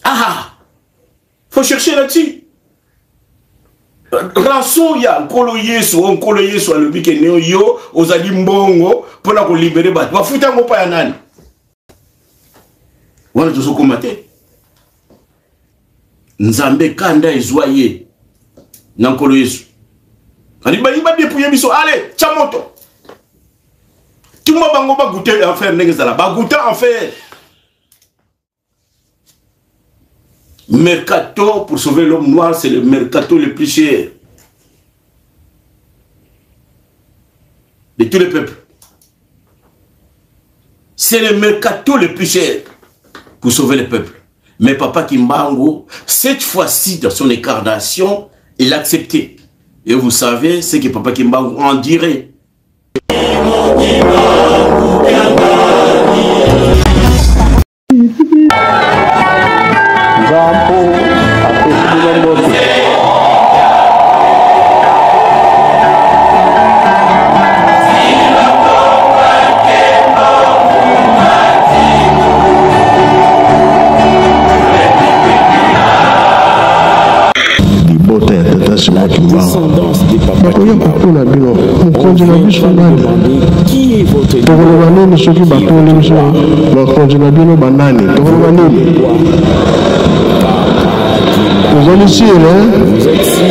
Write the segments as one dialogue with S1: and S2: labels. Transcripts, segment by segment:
S1: Ah, faut chercher là-dessus. Rançon ya nkolo yesu le bike neo yo ozali mbongo pona ko libérer bato bafuta ngo pa ya nani wana tozo komate nzambe kanda ezwaye na nkolo yesu ani ba dépouiller biso allez chamoto tout le bango ba goûter en faire ndenge zala ba goûter en faire mercato pour sauver l'homme noir, c'est le mercato le plus cher de tous les peuples. C'est le mercato le plus cher pour sauver le peuple. Mais Papa Kimbangu, cette fois-ci, dans son incarnation, il a accepté. Et vous savez ce que Papa Kimbangu en dirait.
S2: Qui est votre vous êtes ici.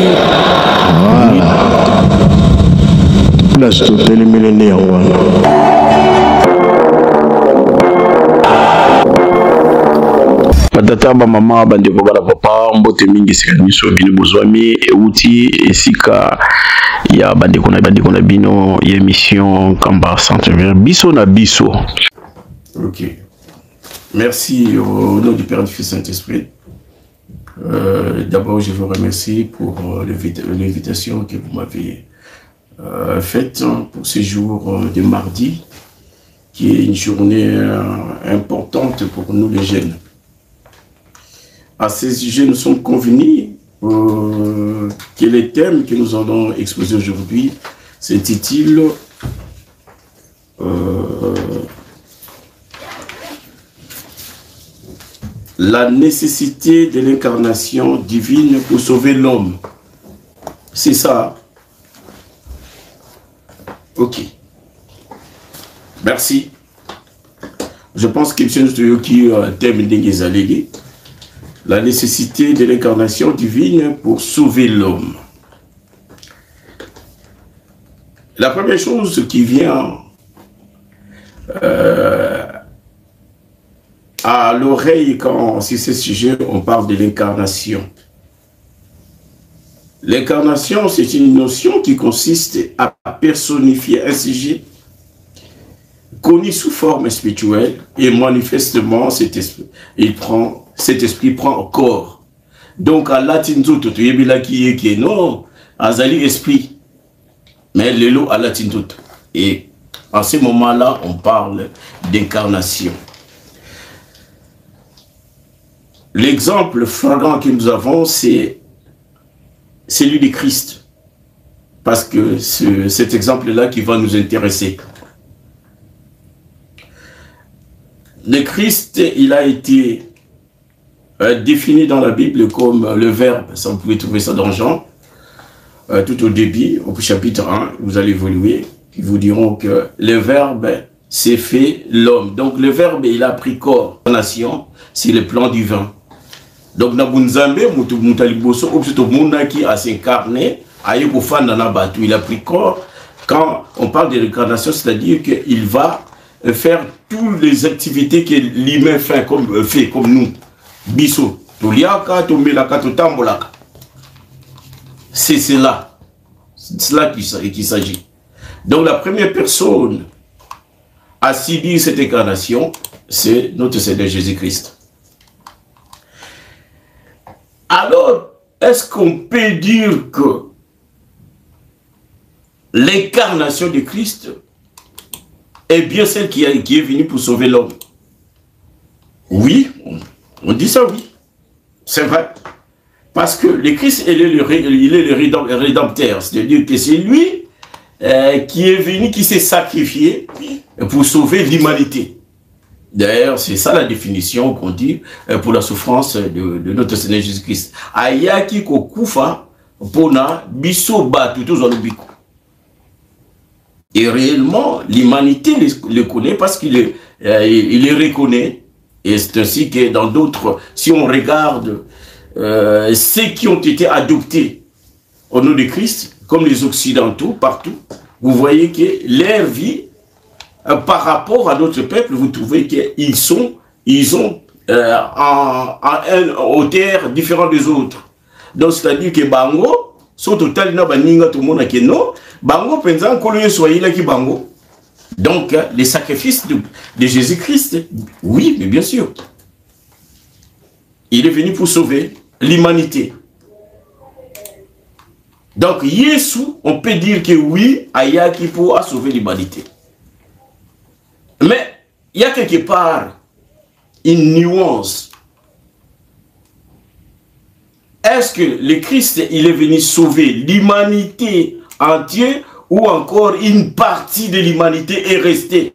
S3: Batata ba mama bandeko bala papa mbote mingi sika miso bino bozwami euti esika ya bandeko na bino ya émission Kamba Centre biso na biso.
S1: OK. Merci au nom du Père, du Fils et Saint-Esprit. D'abord, je vous remercie pour l'invitation que vous m'avez faite pour ce jour de mardi, qui est une journée importante pour nous les jeunes. À ce sujet, nous sommes convenus que les thèmes que nous allons exposer aujourd'hui s'intitulent la nécessité de l'incarnation divine pour sauver l'homme. C'est ça. OK. Merci. Je pense que M. Nstoyoki termine les allégués. La nécessité de l'incarnation divine pour sauver l'homme. La première chose qui vient à l'oreille quand sur ce sujet on parle de l'incarnation. L'incarnation, c'est une notion qui consiste à personnifier un sujet connu sous forme spirituelle et manifestement cet esprit prend corps. Donc à latinzut tu yebila qui est non azali esprit mais lelo à latinzut et en ce moment-là on parle d'incarnation. L'exemple flagrant que nous avons c'est celui de Christ parce que c'est cet exemple-là qui va nous intéresser. Le Christ, il a été défini dans la Bible comme le Verbe. Ça, vous pouvez trouver ça dans Jean, tout au début, au chapitre 1, vous allez évoluer. Ils vous diront que le Verbe s'est fait l'homme. Donc le Verbe, il a pris corps. La nation, c'est le plan divin. Donc Nabunzambe, Moutaliboso, qui a s'incarné, il a pris corps. Quand on parle de l'incarnation, c'est-à-dire qu'il va faire toutes les activités que l'humain fait comme nous. Biso, Toliaka, Tomelaka, Totambolaka. C'est cela. C'est cela qu'il s'agit. Donc la première personne à subir cette incarnation, c'est notre Seigneur Jésus-Christ. Alors, est-ce qu'on peut dire que l'incarnation de Christ est bien celle qui est venue pour sauver l'homme? Oui, on dit ça, oui. C'est vrai. Parce que le Christ, il est le rédempteur. C'est-à-dire que c'est lui qui est venu, qui s'est sacrifié pour sauver l'humanité. D'ailleurs, c'est ça la définition qu'on dit pour la souffrance de notre Seigneur Jésus-Christ. Ayaki kokufa pona biso batu tozalubiko. Et réellement, l'humanité le connaît parce qu'il il les reconnaît. Et c'est ainsi que dans d'autres, si on regarde ceux qui ont été adoptés au nom de Christ, comme les Occidentaux, partout, vous voyez que leur vie, par rapport à notre peuple, vous trouvez qu'ils ont un hauteur différent des autres. Donc, c'est-à-dire que Bango, sont totalement baninga tout le monde qui non, Bango pensant qu'on le soit là qui Bango. Donc, les sacrifices de Jésus-Christ, oui, mais bien sûr. Il est venu pour sauver l'humanité. Donc, Jésus, on peut dire que oui, Ayaki pour sauver l'humanité. Mais, il y a quelque part une nuance. Est-ce que le Christ, il est venu sauver l'humanité entière ou encore une partie de l'humanité est restée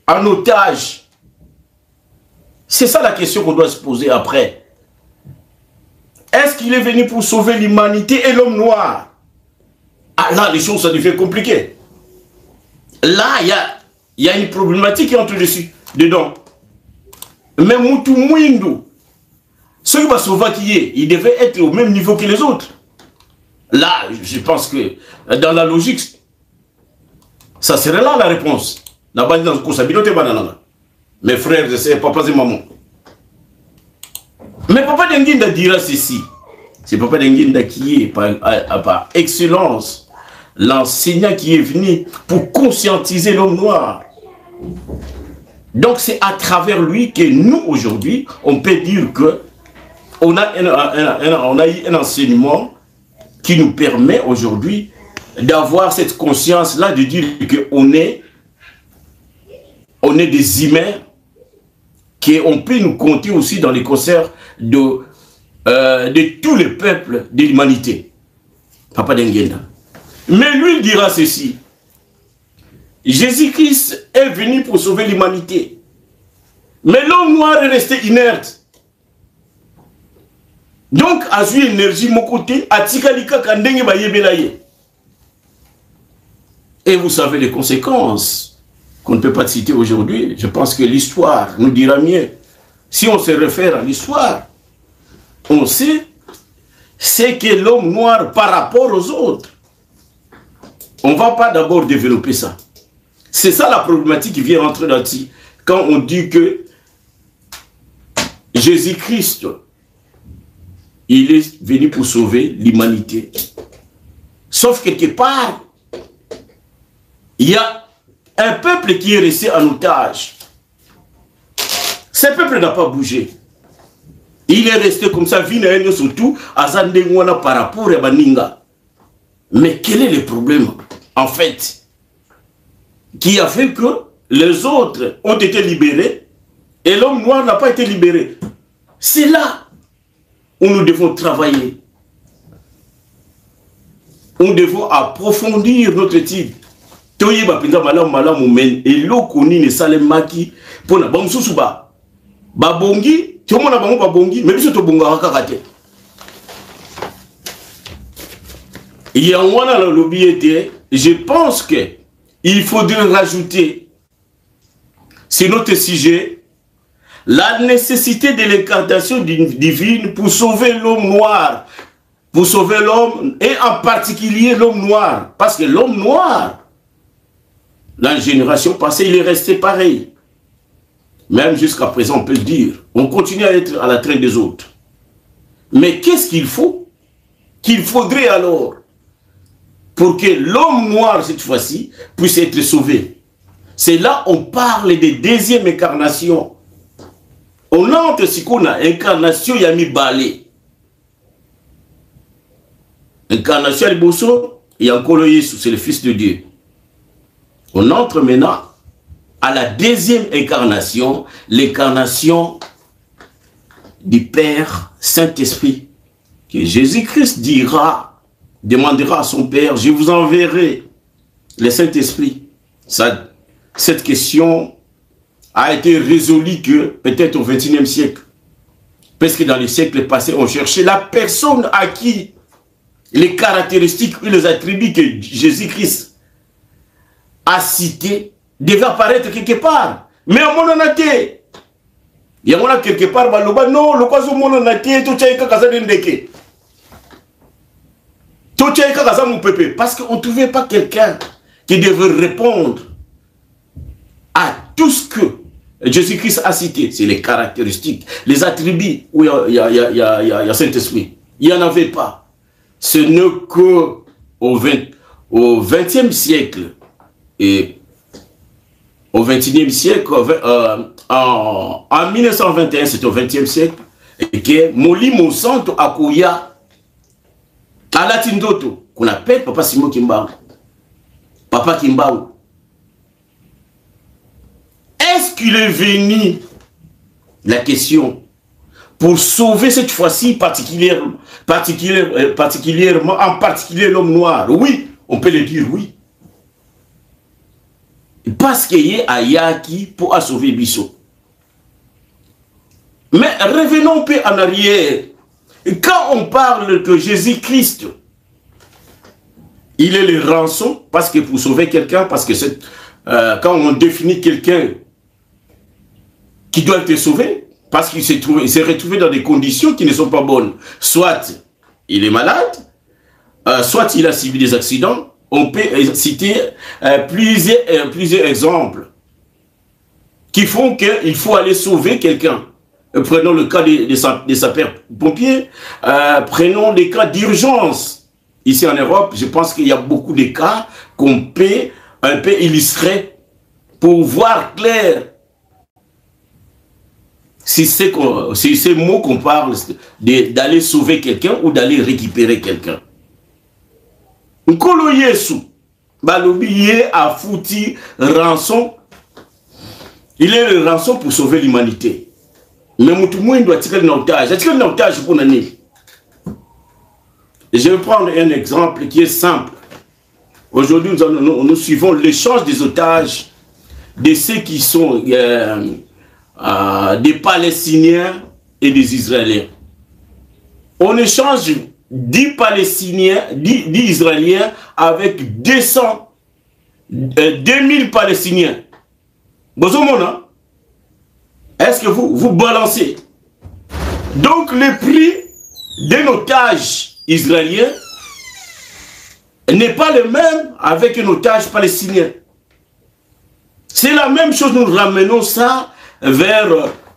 S1: en otage? C'est ça la question qu'on doit se poser après. Est-ce qu'il est venu pour sauver l'humanité et l'homme noir? Ah là, les choses, ça devient compliqué. Là, il y a une problématique qui entre dessus, dedans. Mais Moutou Mouindou, celui qui va sauver qui est, il devait être au même niveau que les autres. Là, je pense que dans la logique, ça serait là la réponse. Mes frères, c'est papa et maman. Mais papa Denguinda dira ceci. C'est papa Denguinda qui est par excellence l'enseignant qui est venu pour conscientiser l'homme noir. Donc c'est à travers lui que nous aujourd'hui, on peut dire que on a eu un enseignement qui nous permet aujourd'hui d'avoir cette conscience-là, de dire qu'on est des humains, qu'on peut nous compter aussi dans les concerts de tous les peuples de l'humanité. Papa Denguenda. Mais lui, il dira ceci. Jésus-Christ est venu pour sauver l'humanité. Mais l'homme noir est resté inerte. Donc, à cette énergie, mon côté, à Tikalika Kandenge Bayebelaye. Et vous savez les conséquences qu'on ne peut pas citer aujourd'hui. Je pense que l'histoire nous dira mieux. Si on se réfère à l'histoire, on sait c'est que l'homme noir par rapport aux autres. On ne va pas d'abord développer ça. C'est ça la problématique qui vient entrer là-dessus. Quand on dit que Jésus-Christ, il est venu pour sauver l'humanité. Sauf quelque part, il y a un peuple qui est resté en otage. Ce peuple n'a pas bougé. Il est resté comme ça, surtout à Zandengwana par rapport à Baninga. Mais quel est le problème, en fait, qui a fait que les autres ont été libérés et l'homme noir n'a pas été libéré? C'est là où nous devons travailler. Nous devons approfondir notre étude. Toyeba pinza malamu men eloko ni ne salemaki pona bamsusu babongi tomona bango babongi mais biso to bonga kakate. Il y a un lobby était, je pense que il faudrait rajouter sur notre sujet la nécessité de l'incarnation divine pour sauver l'homme noir, pour sauver l'homme, et en particulier l'homme noir. Parce que l'homme noir, la génération passée, il est resté pareil. Même jusqu'à présent, on peut le dire. On continue à être à la traîne des autres. Mais qu'est-ce qu'il faut? Qu'il faudrait alors pour que l'homme noir, cette fois-ci, puisse être sauvé. C'est là on parle de deuxième incarnation. On entre ce qu'on a, incarnation Yami Balé. Incarnation Aliboso, et encore Jésus, c'est le Fils de Dieu. On entre maintenant à la deuxième incarnation, l'incarnation du Père Saint-Esprit. Que Jésus-Christ dira, demandera à son Père, je vous enverrai le Saint-Esprit. Cette question a été résolu que peut-être au XXIe siècle, parce que dans les siècles passés, on cherchait la personne à qui les caractéristiques et les attributs que Jésus-Christ a cités devaient apparaître quelque part. Mais à mon athée, il y a quelque part, non, le cas où mon athée, tout est parce qu'on ne trouvait pas quelqu'un qui devait répondre à tout ce que Jésus-Christ a cité. C'est les caractéristiques, les attributs où il y a Saint-Esprit. Il n'y en avait pas. Ce n'est qu'au XXe siècle et au XXIe siècle, en 1921, c'était au XXe siècle, et que Moli Monsanto Akuya, à Latindoto, qu'on appelle Papa Simon Kimbaou. Papa Kimbaou. Est-ce qu'il est venu, la question, pour sauver cette fois-ci particulièrement, en particulier l'homme noir? Oui, on peut le dire oui. Parce qu'il y a Ayaki pour sauver Bissot. Mais revenons un peu en arrière. Quand on parle que Jésus-Christ, il est le rançon, parce que pour sauver quelqu'un, parce que quand on définit quelqu'un qui doit être sauvé, parce qu'il s'est retrouvé dans des conditions qui ne sont pas bonnes. Soit il est malade, soit il a subi des accidents. On peut citer plusieurs exemples qui font qu'il faut aller sauver quelqu'un. Prenons le cas des sapeurs-pompiers, prenons des cas d'urgence. Ici en Europe, je pense qu'il y a beaucoup de cas qu'on peut un peu illustrer pour voir clair si c'est ces mots qu'on parle d'aller sauver quelqu'un ou d'aller récupérer quelqu'un. Nkolo Yesu, balobi a fouti rançon. Il est le rançon pour sauver l'humanité. Mais Moutoumouin doit tirer un otage. Tirer un otage pour l'année. Je vais prendre un exemple qui est simple. Aujourd'hui, nous suivons l'échange des otages de ceux qui sont des Palestiniens et des Israéliens. On échange 10 Palestiniens, 10 Israéliens avec 2000 Palestiniens. Est-ce que vous balancez? Donc le prix d'un otage israélien n'est pas le même avec un otage palestinien. C'est la même chose, nous ramenons ça vers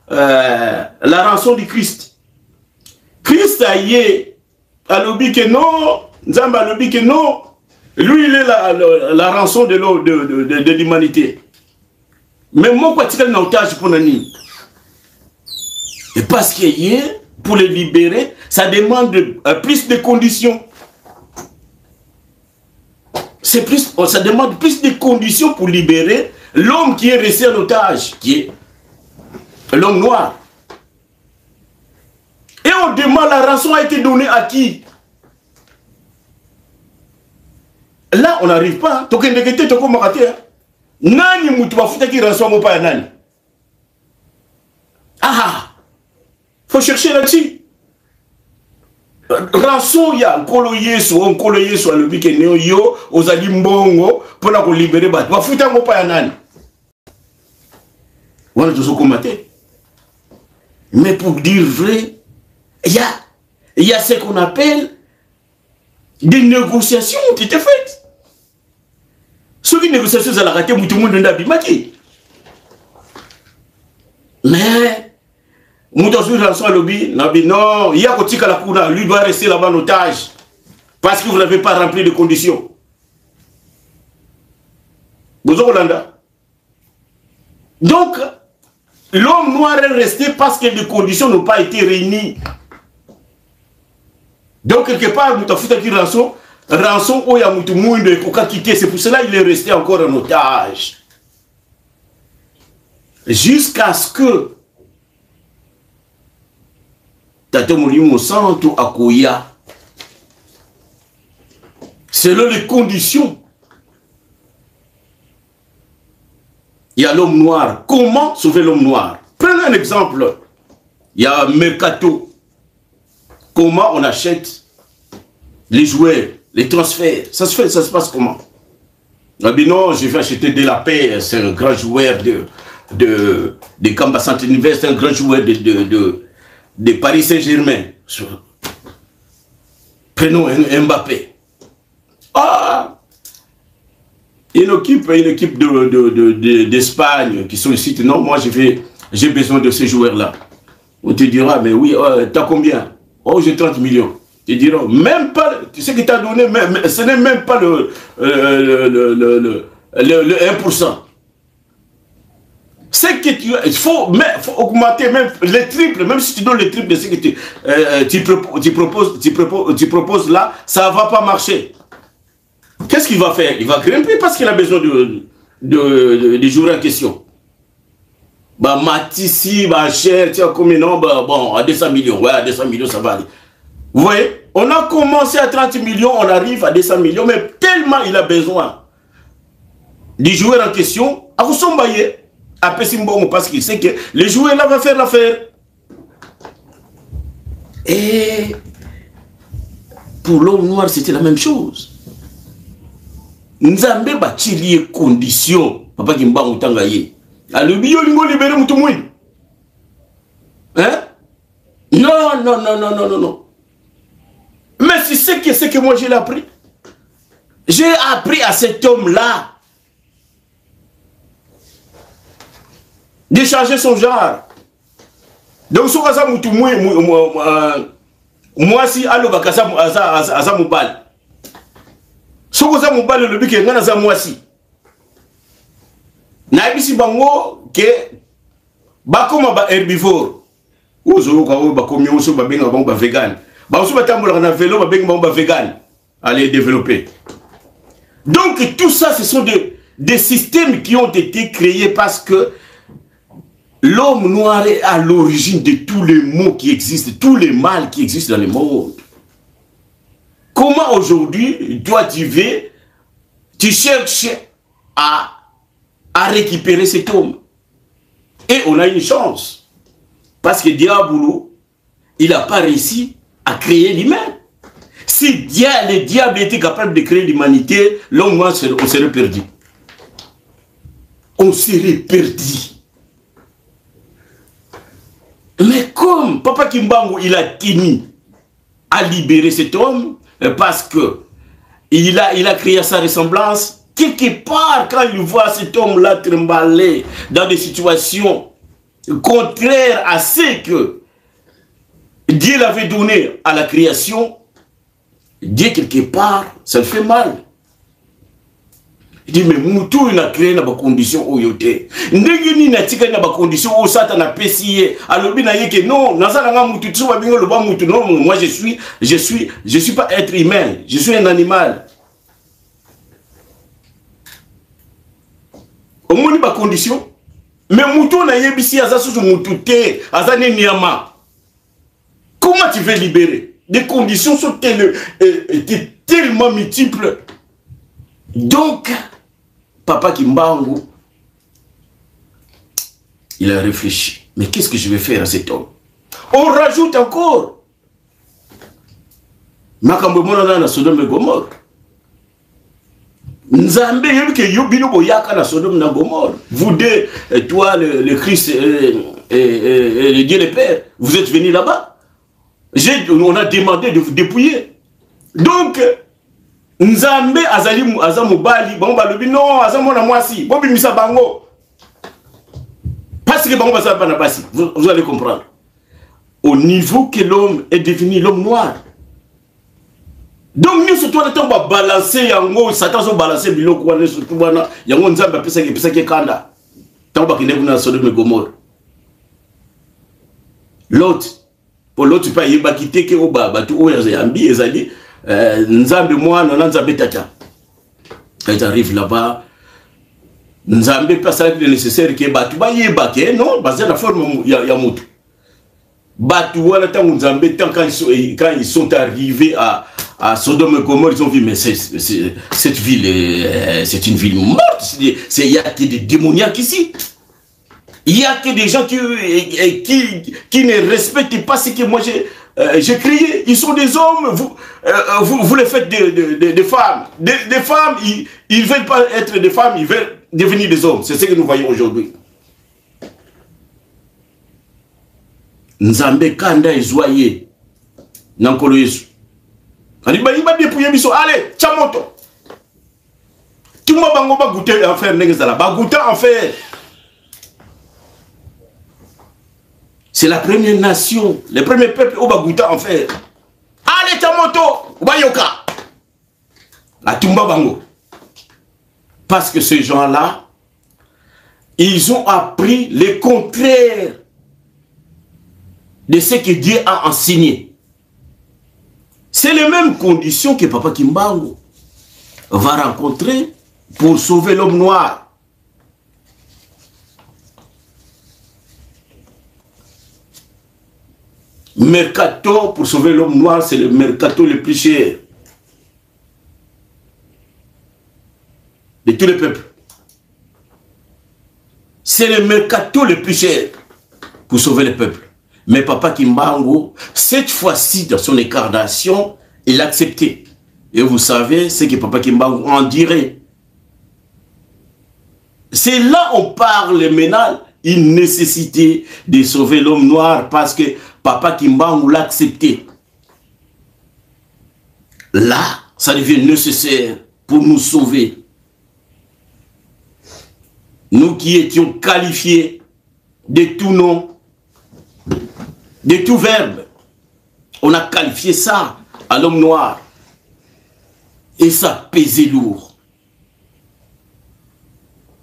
S1: la rançon du Christ. Christ a yé à l'obi que non, Nzamba a l'obi que non, lui il est la rançon de l'humanité. Mais moi, quoi, tu as un otage pour Nani? Et parce que pour les libérer, ça demande plus de conditions. Ça demande plus de conditions pour libérer l'homme qui est resté en otage, qui est l'homme noir. Et on demande, la rançon a été donnée à qui? Là, on n'arrive pas. Nani mutu bafuta ki rançon mo pa nani? Ah! Faut chercher là-dessus. Rançon ya nkolo Yesu a lobi ke neo yo ozali mbongo pona ko libérer bat. Bafuta mo pa nani? Wana tozo komate. Mais pour dire vrai, il y a ce qu'on appelle des négociations qui étaient faites. Ceux qui négociations à la raté, tout le monde n'a pas dit. Mais, non, il y a la Kouna, lui doit rester là-bas en otage. Parce que vous n'avez pas rempli de conditions. Donc, l'homme noir est resté parce que les conditions n'ont pas été réunies. Donc, quelque part, nous avons fait une rançon. Rançon oya mutu mouindo et koka quitter, c'est pour cela qu'il est resté encore en otage. Jusqu'à ce que Tate Molimo Santo Akoya, selon les conditions il y a l'homme noir. Comment sauver l'homme noir? Prenez un exemple. Il y a Mercato. Comment on achète les joueurs, les transferts? Ça se passe comment? Ah bien non, je vais acheter de la paix, c'est un grand joueur de Kamba Centre Univers, c'est un grand joueur de Paris Saint-Germain. Prenons Mbappé. Ah, une équipe d'Espagne qui sollicite, non, moi j'ai besoin de ces joueurs-là. On te dira, mais oui, t'as combien? Oh, j'ai 30 millions. Tu diras, même pas, tu sais que tu as donné, ce n'est même pas le 1%. C'est que il faut augmenter même les triples, même si tu donnes les triples de ce que tu proposes là, ça ne va pas marcher. Qu'est-ce qu'il va faire? Il va grimper parce qu'il a besoin de jouer en question. Bah, Matissi, bah, cher, tiens, combien non? Bah, bon, à 200 millions, ouais, à 200 millions, ça va aller. Vous voyez, on a commencé à 30 millions, on arrive à 200 millions, mais tellement il a besoin du joueur en question, à vous sombayer, à Pessimbo, parce qu'il sait que les joueurs là vont faire l'affaire. Et pour l'homme noir, c'était la même chose. Nzambe bati lié condition, papa Kimba Mutangaye. Alors, bio lingo libéré Moutoumouin. Hein? Non, non, non, non, non, non, non. Mais c'est ce que moi j'ai appris. J'ai appris à cet homme-là de changer son genre. Donc, ce que moi, si allo bakasa aza mobile. Ce que ça mobile le but que ngana za moi si. Na bisi bango que bakoma ba herbivore. Ozo ka ba komi ozo ba benga ba vegan. Ba ozo ba tambola na vélo ba benga ba vegan. Allez développer. Donc tout ça ce sont des systèmes qui ont été créés parce que l'homme noir est à l'origine de tous les maux qui existent, tous les mal qui existent dans le monde. Comment aujourd'hui, toi tu cherches à récupérer cet homme? Et on a une chance. Parce que Diabolo, il n'a pas réussi à créer l'humain. Si le diable était capable de créer l'humanité, l'homme noir, on serait perdu. On serait perdu. Mais comme Papa Kimbangu, il a tenu à libérer cet homme, parce que il a créé sa ressemblance, quelque part, quand il voit cet homme-là trembler dans des situations contraires à ce que Dieu l'avait donné à la création, Dieu, quelque part, ça le fait mal. Il dit, mais Moutou, il a créé des conditions où il était. Il a créé des conditions où Satan a pessé. Alors, il a dit que non, moi je suis pas être humain, je suis un animal. Au moins, il y a des conditions. Mais Moutou, il a dit que Moutou, comment tu veux libérer? Les conditions sont tellement multiples. Donc, Papa Kimbangu, il a réfléchi. Mais qu'est-ce que je vais faire à cet homme? On rajoute encore. Makambo mona na Sodome et Gomorre. Nzambe yebike yobino boyaka na Sodome na Gomorre. Vous deux, toi le Christ et le Dieu le Père, vous êtes venus là-bas. On a demandé de vous dépouiller. Donc, Nzambe azamubali, bon balobi non, azamona mwasi, bon bimisa bango. Parce que bango basa pas na basi, vous allez comprendre. Au niveau que l'homme est devenu l'homme noir. Donc nous surtout on va balancer yango, Satan so balancer biloko wana surtout wana, yango Nzambe pesa ke kanda. Tamba kine kuna Sodome et Gomorre. L'autre, pour l'autre pas yeba kité ke oba batu oya yambi ezali. Nzambe moi non Nzambe tata. Quand tu arrives là-bas, Nzambe pas ça le nécessaire que batu ba yeba ke non, basé la forme ya mutu. Batu wala tant Nzambe tant quand ils sont arrivés à Sodome et Gomorrhe, ils ont vu, mais cette ville, c'est une ville morte. Il y a que des démoniaques ici. Il y a que des gens qui ne respectent pas ce que moi j'ai crié. Ils sont des hommes, vous les faites des femmes. Des femmes, ils ne veulent pas être des femmes, ils veulent devenir des hommes. C'est ce que nous voyons aujourd'hui. Nzambe kanda ezoye nankolo Yesu. Allez, Tchamoto. Tout le monde va goûter en fer, va goûter en fer. C'est la première nation, le premier peuple au Bagouta en fer. Allez, Tchamoto, Bayoka. La Tumba Bango. Parce que ces gens-là, ils ont appris le contraire de ce que Dieu a enseigné. C'est les mêmes conditions que Papa Kimbangu va rencontrer pour sauver l'homme noir. Mercato, pour sauver l'homme noir, c'est le mercato le plus cher de tous les peuples. C'est le mercato le plus cher pour sauver le peuple. Mais Papa Kimbangu, cette fois-ci, dans son incarnation, il a accepté. Et vous savez ce que Papa Kimbangu en dirait. C'est là on parle maintenant une nécessité de sauver l'homme noir parce que Papa Kimbangu l'a accepté. Là, ça devient nécessaire pour nous sauver. Nous qui étions qualifiés de tout nom, de tout verbe, on a qualifié ça à l'homme noir. Et ça pesait lourd.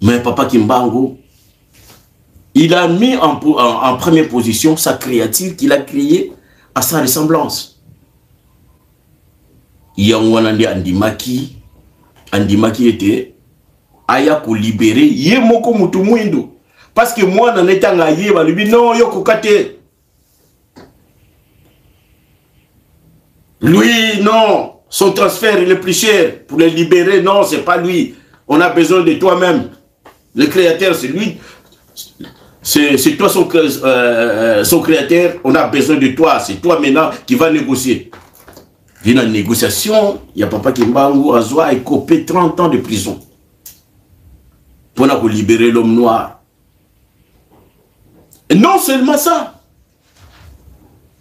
S1: Mais Papa Kimbangu, il a mis en première position sa créature qu'il a créée à sa ressemblance. Il y a un Andimaki. Andimaki était aya ko libérer ye moko mutu mwindu. Parce que moi, dans l'état ngaye, balubi non yo kokate. Lui, non, son transfert il est plus cher. Pour le libérer, non, c'est pas lui. On a besoin de toi-même. Le créateur, c'est lui. C'est toi son créateur. On a besoin de toi. C'est toi maintenant qui va négocier. Dans la négociation, il y a Papa Kimbangu Azwa et copé 30 ans de prison. Pour libérer l'homme noir. Et non seulement ça.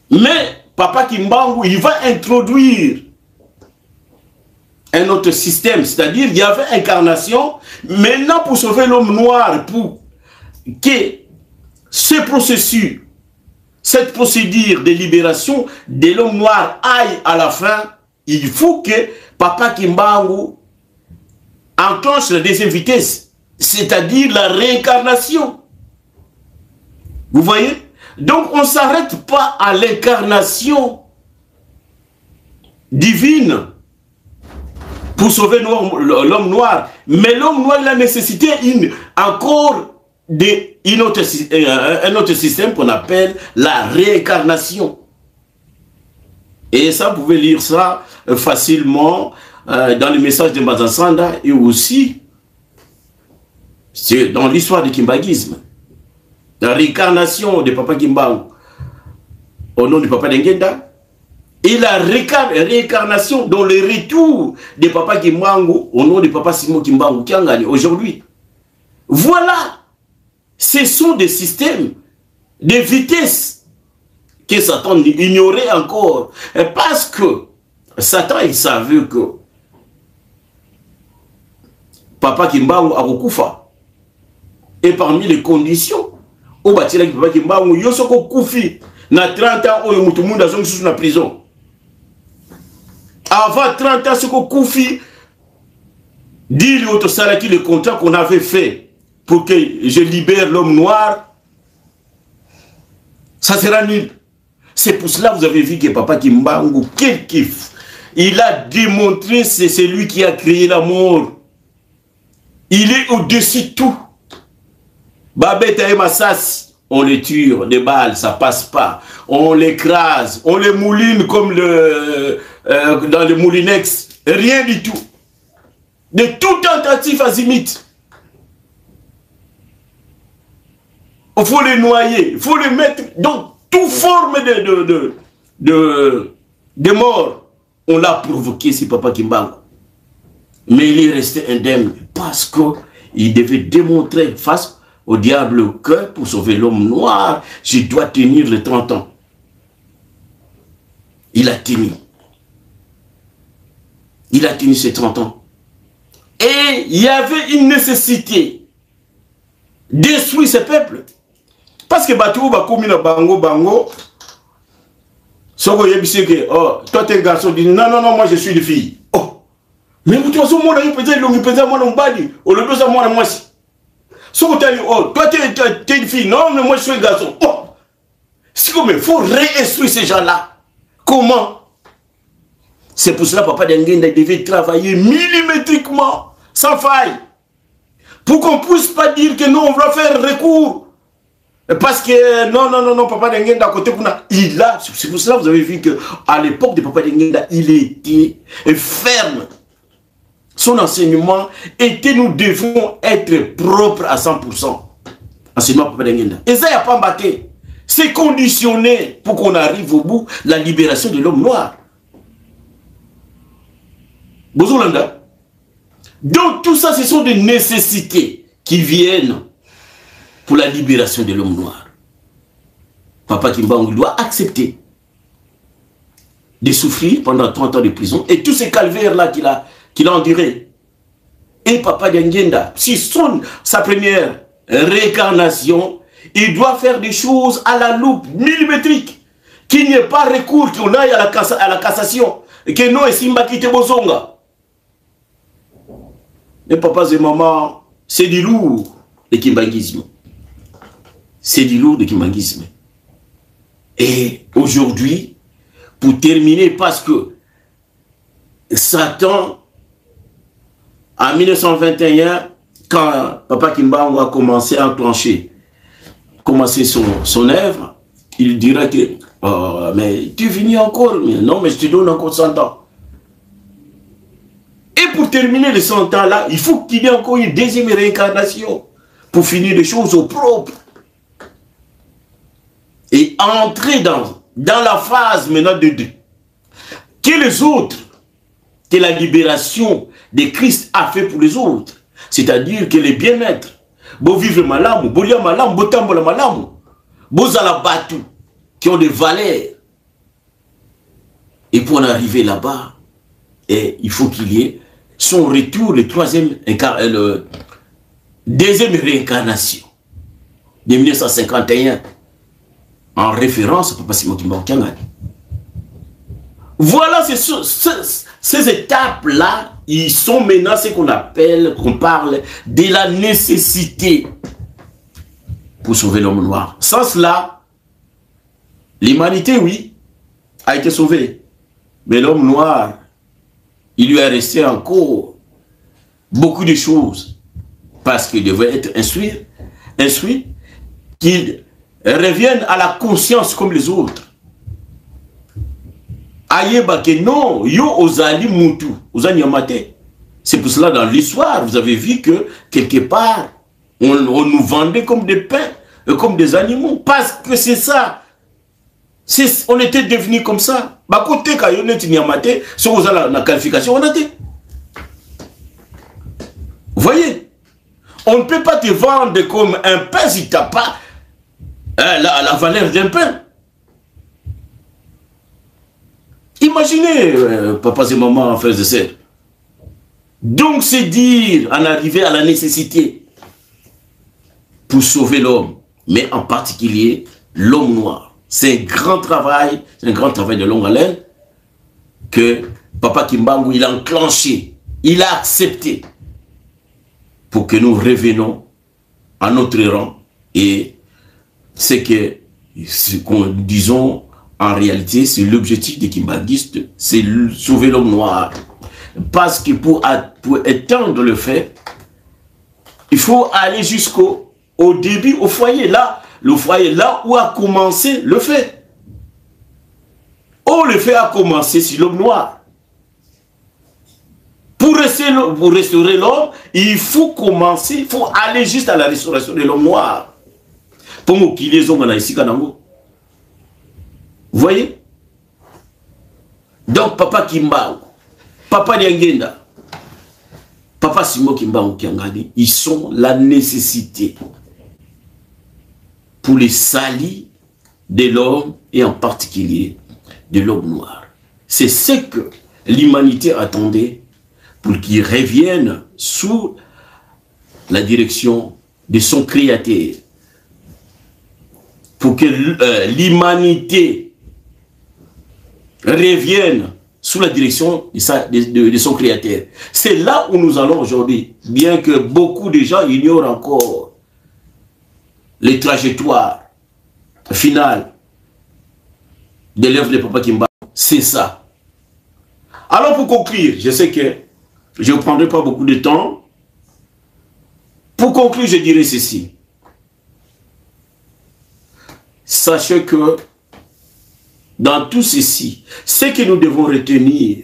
S1: Mais Papa Kimbangu, il va introduire un autre système, c'est-à-dire il y avait incarnation, maintenant pour sauver l'homme noir, pour que ce processus, cette procédure de libération de l'homme noir aille à la fin, il faut que Papa Kimbangu enclenche la deuxième vitesse, c'est-à-dire la réincarnation. Vous voyez? Donc on ne s'arrête pas à l'incarnation divine pour sauver l'homme noir. Mais l'homme noir, il a nécessité encore un autre système qu'on appelle la réincarnation. Et ça, vous pouvez lire ça facilement dans le message de Mbazasanda et aussi dans l'histoire du kimbanguisme. La réincarnation de Papa Kimbangu au nom du Papa Dengenda. Et la réincarnation dans le retour de Papa Kimbangu au nom de Papa Simon Kimbangu qui a gagné aujourd'hui. Voilà. Ce sont des systèmes de vitesse que Satan ignorait encore. Parce que Satan, il savait que Papa Kimbangu a Rokufa. Et parmi les conditions, au bâtiment de Papa Kimbangu, il y a ce Koufi. Na 30 ans, il y a tout le monde dans la prison. Avant 30 ans, ce Koufi dit le contrat qu'on avait fait pour que je libère l'homme noir, ça sera nul. C'est pour cela que vous avez vu que Papa Kimbangu, quel kiff, il a démontré que c'est lui qui a créé la mort. Il est au-dessus de tout. Babeta et Massas, on les tue, des balles, ça passe pas. On l'écrase, on les mouline comme dans le Moulinex. Rien du tout. De toute tentative azimite. Il faut les noyer, il faut les mettre dans toute forme de mort. On l'a provoqué, c'est Papa Kimbangu. Mais il est resté indemne parce qu'il devait démontrer face au diable que pour sauver l'homme noir, je dois tenir les 30 ans. Il a tenu. Il a tenu ses 30 ans. Et il y avait une nécessité de détruire ce peuple. Parce que Batou va commis le bango. Soko yebise que, oh, toi t'es un garçon, dit non, moi je suis une fille. Oh, mais vous trouvez moi, il peut moi, on badi, on le doit moi, moi. Soko t'as dit, oh, toi t'es une fille, non, mais moi je suis un garçon. Oh, c'est comme il faut réinstruire ces gens-là. Comment? C'est pour cela que Papa Denguenda devait travailler millimétriquement, sans faille. Pour qu'on ne puisse pas dire que non, on va faire recours. Parce que non, Papa Denguenda à côté, il a, c'est pour cela que vous avez vu qu'à l'époque de Papa Denguenda, il était ferme. Son enseignement était, nous devons être propres à 100%. Enseignement Papa Denguenda. Et ça, il n'y a pas embarqué. C'est conditionné pour qu'on arrive au bout de la libération de l'homme noir. Bozolanda. Donc tout ça, ce sont des nécessités qui viennent pour la libération de l'homme noir. Papa Kimbangu doit accepter de souffrir pendant 30 ans de prison et tous ces calvaires-là qu'il a enduré. Et Papa Denguenda, si sa première réincarnation, il doit faire des choses à la loupe millimétrique, qu'il n'y ait pas recours, qu'on aille à la cassation, et que non, et Simba quitte Bozonga. Mais papas et mamans, c'est du lourd de kimbanguisme. C'est du lourd de kimbanguisme. Et aujourd'hui, pour terminer, parce que Satan, en 1921, quand Papa Kimbangu a commencé à enclencher, commencer son œuvre, il dira que mais tu finis encore, mais non, mais je te donne encore 100 ans. Et pour terminer les 100 ans là, il faut qu'il y ait encore une deuxième réincarnation pour finir les choses au propre. Et entrer dans la phase maintenant de Dieu. Que les autres, que la libération de Christ a fait pour les autres. C'est-à-dire que les bien-être, beau vivre malamu, beau lia malamu, beau tambola malamu, beau zalabatu, qui ont des valeurs. Et pour en arriver là-bas, il faut qu'il y ait son retour, deuxième réincarnation de 1951, en référence à Papa Simon Kimbangu Kiangani. Voilà ces étapes-là, ils sont maintenant ce qu'on parle de la nécessité pour sauver l'homme noir. Sans cela, l'humanité, oui, a été sauvée. Mais l'homme noir, il lui est resté encore beaucoup de choses. Parce qu'il devait être instruit, qu'il revienne à la conscience comme les autres. Ayeba que non, yo ozali mutu, ozali yamate. C'est pour cela dans l'histoire, vous avez vu que quelque part, on nous vendait comme des pains, comme des animaux. Parce que c'est ça. On était devenus comme ça. Bah côté quand on est yamate, si vous avez la qualification, on a été. Vous voyez, on ne peut pas te vendre comme un pain si tu n'as pas la valeur d'un pain. Imaginez, papas et mamans, frères et sœurs. Donc, c'est dire, en arriver à la nécessité pour sauver l'homme, mais en particulier l'homme noir. C'est un grand travail de longue haleine que Papa Kimbangu, il a enclenché, il a accepté pour que nous revenons à notre rang. Et c'est que, disons, en réalité, c'est l'objectif des kimbanguistes, c'est sauver l'homme noir. Parce que pour étendre le fait, il faut aller jusqu'au début, au foyer, là, le foyer, là où a commencé le fait. Oh, le fait a commencé sur l'homme noir. Pour restaurer l'homme, il faut commencer, il faut aller juste à la restauration de l'homme noir. Pour qu'il les hommes ici, vous voyez? Donc, Papa Kimba, Papa Diangenda, Papa Simo Kimba Kiangani, ils sont la nécessité pour les salis de l'homme et en particulier de l'homme noir. C'est ce que l'humanité attendait pour qu'il revienne sous la direction de son Créateur. Pour que l'humanité revienne sous la direction de son Créateur. C'est là où nous allons aujourd'hui, bien que beaucoup de gens ignorent encore les trajectoires finales de l'œuvre de Papa Kimba. C'est ça. Alors pour conclure, je sais que je ne prendrai pas beaucoup de temps. Pour conclure, je dirais ceci. Sachez que dans tout ceci, ce que nous devons retenir,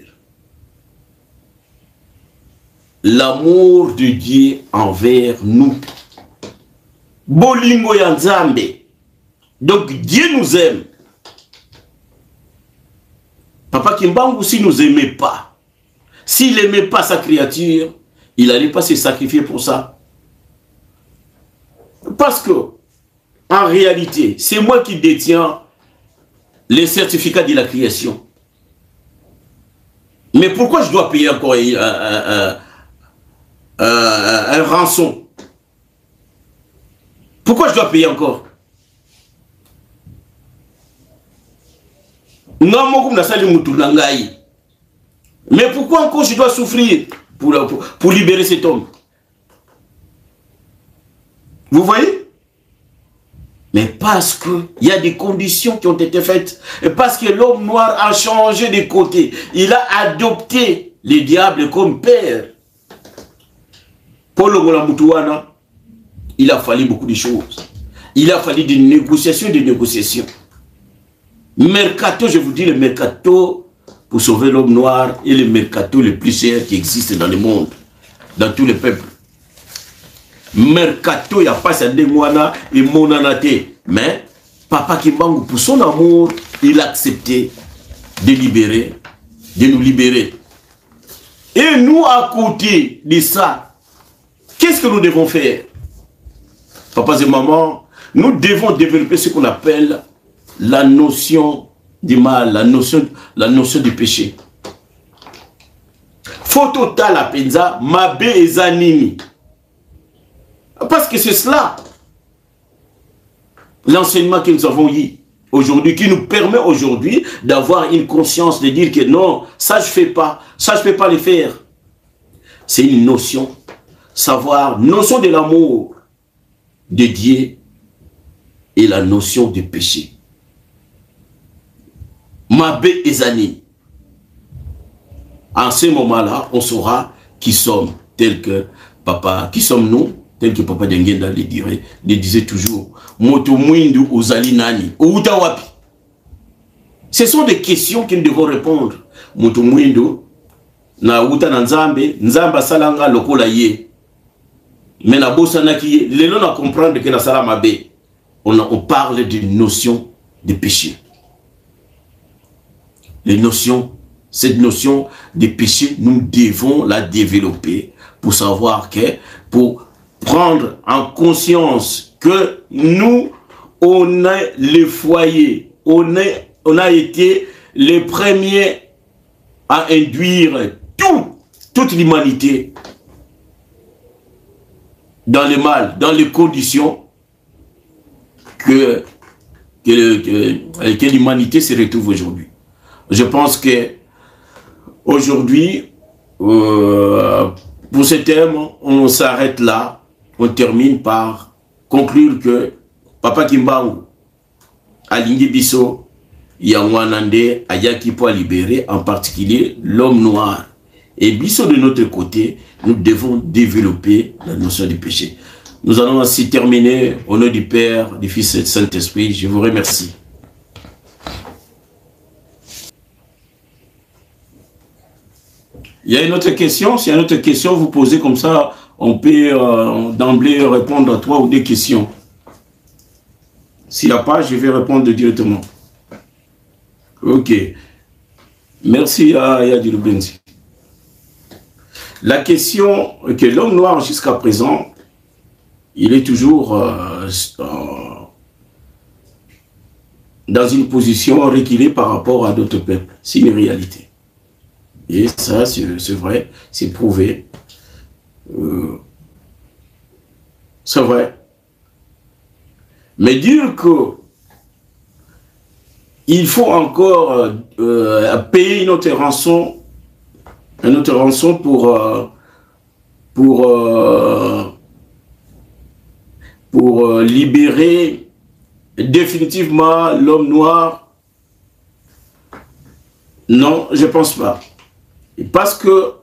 S1: l'amour de Dieu envers nous. Bolingo ya Nzambe. Donc Dieu nous aime. Papa Kimbangu, s'il ne nous aimait pas, s'il n'aimait pas sa créature, il n'allait pas se sacrifier pour ça. Parce que, en réalité, c'est moi qui détiens les certificats de la création. Mais pourquoi je dois payer encore un rançon? Pourquoi je dois payer encore? Mais pourquoi encore je dois souffrir pour libérer cet homme? Vous voyez? Mais parce qu'il y a des conditions qui ont été faites. Et parce que l'homme noir a changé de côté. Il a adopté le diable comme père. Pour le Molamutouana, il a fallu beaucoup de choses. Il a fallu des négociations. Mercato, je vous dis, le mercato pour sauver l'homme noir est le mercato le plus cher qui existe dans le monde, dans tous les peuples. Mercato, il n'y a pas ça de moana et monanate. Mais Papa Kimbangu, pour son amour, il a accepté de nous libérer. Et nous, à côté de ça, qu'est-ce que nous devons faire? Papas et mamans, nous devons développer ce qu'on appelle la notion du mal, la notion du péché. Photo la penza, mabe et zanini. Parce que c'est cela, l'enseignement que nous avons eu aujourd'hui, qui nous permet aujourd'hui d'avoir une conscience de dire que non, ça je ne fais pas, ça je ne peux pas le faire. C'est une notion, savoir, notion de l'amour de Dieu et la notion du péché. Mabé et Zani. En ce moment-là, on saura qui sommes, tels que Papa, qui sommes-nous, tel que Papa Diangenda le disait toujours. Moto Mwindu Ozali Nani. Outawapi. Ce sont des questions que nous devons répondre. Moto Mwindu, na Outa Nzambe, Nzamba Salanga Lokola Ye. Mais na Bossana qui est, les gens à comprendre que la Salamabe, on parle d'une notion de péché. Cette notion de péché, nous devons la développer pour savoir que, pour prendre en conscience que nous, on est le foyer, on a été les premiers à induire toute l'humanité dans le mal, dans les conditions que l'humanité se retrouve aujourd'hui. Je pense que aujourd'hui, pour ce thème, on s'arrête là. On termine par conclure que Papa Kimbangu, Alingi Bisso, Yangwanande, Ayaki pour libérer, en particulier l'homme noir. Et Bisso de notre côté, nous devons développer la notion du péché. Nous allons ainsi terminer au nom du Père, du Fils et du Saint-Esprit. Je vous remercie. Il y a une autre question. S'il y a une autre question, vous posez comme ça, on peut d'emblée répondre à 3 ou 2 questions. S'il n'y a pas, je vais répondre directement. Ok. Merci à Yadil Benzi. La question que l'homme noir jusqu'à présent, il est toujours dans une position reculée par rapport à d'autres peuples. C'est une réalité. Et ça, c'est vrai, c'est prouvé. C'est vrai. Mais dire que il faut encore payer une autre rançon pour libérer définitivement l'homme noir, non, je ne pense pas. Parce que,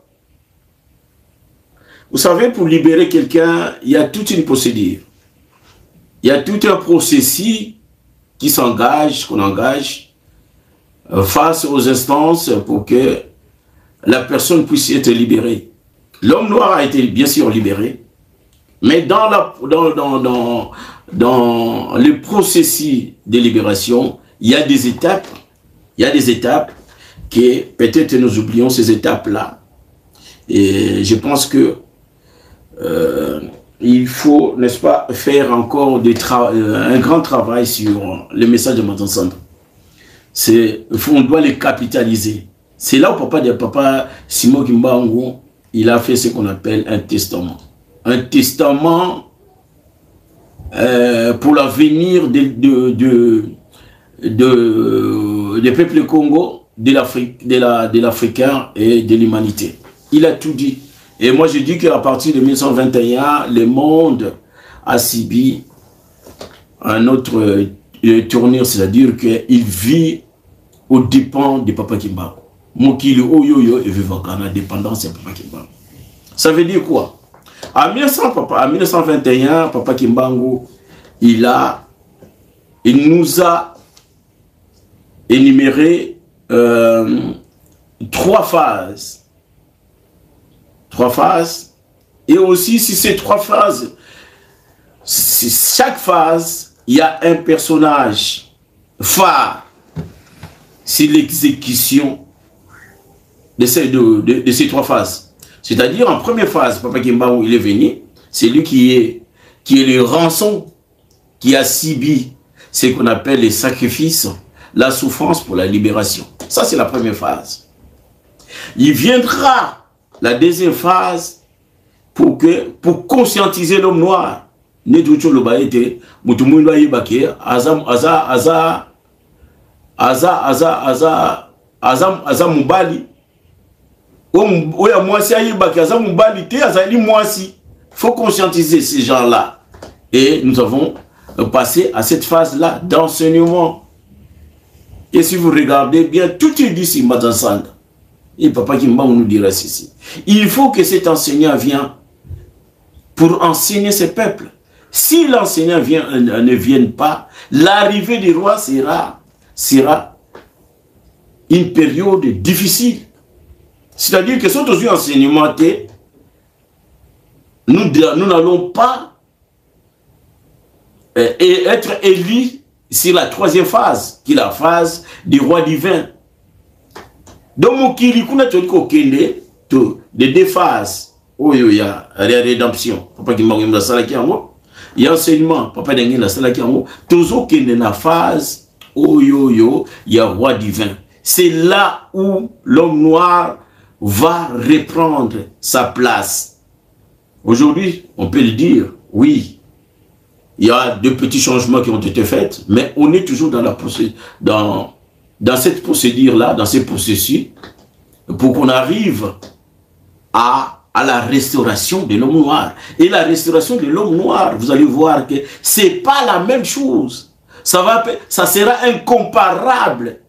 S1: vous savez, pour libérer quelqu'un, il y a toute une procédure. Il y a tout un processus qui s'engage, qu'on engage face aux instances pour que la personne puisse être libérée. L'homme noir a été bien sûr libéré, mais dans le processus de libération, il y a des étapes. Il y a des étapes que peut-être nous oublions ces étapes-là. Et je pense que il faut, n'est-ce pas, faire encore un grand travail sur le message de Matansandre. On doit les capitaliser. C'est là où papa Simon Kimbangu, il a fait ce qu'on appelle un testament. Un testament pour l'avenir des peuples Congo, de l'Africain et de l'humanité. Il a tout dit. Et moi je dis qu'à partir de 1921, le monde a subi un autre tournure, c'est-à-dire qu'il vit aux dépens de Papa Kimbangu. Mokili Oyoyo et vivant la dépendance de Papa Kimbangu. Ça veut dire quoi? En 1921, Papa Kimbangu, il nous a énuméré 3 phases. 3 phases. Et aussi, si ces 3 phases, chaque phase, il y a un personnage phare. C'est l'exécution de ces 3 phases. C'est-à-dire, en première phase, Papa Kimbangu, il est venu. C'est lui qui est le rançon, qui a subi ce qu'on appelle les sacrifices, la souffrance pour la libération. Ça, c'est la première phase. Il viendra la deuxième phase pour conscientiser l'homme noir. Il faut conscientiser ces gens-là. Et nous avons passé à cette phase-là d'enseignement. Et si vous regardez bien, tout est dit sur Matansandre. Et Papa Kimbangu nous dira ceci. Il faut que cet enseignant vienne pour enseigner ces peuples. Si l'enseignant ne vient pas, l'arrivée du roi sera une période difficile. C'est-à-dire que si on est enseignementé, nous n'allons pas être élus sur la 3e phase, qui est la phase du roi divin. Donc, il y a 2 phases. Il y a la rédemption. Il y a enseignement. Il y a la phase. Il y a roi divin. C'est là où l'homme noir va reprendre sa place. Aujourd'hui, on peut le dire, oui, il y a 2 petits changements qui ont été faits, mais on est toujours dans cette procédure-là, dans ce processus, pour qu'on arrive à la restauration de l'homme noir. Et la restauration de l'homme noir, vous allez voir que ce n'est pas la même chose. Ça sera incomparable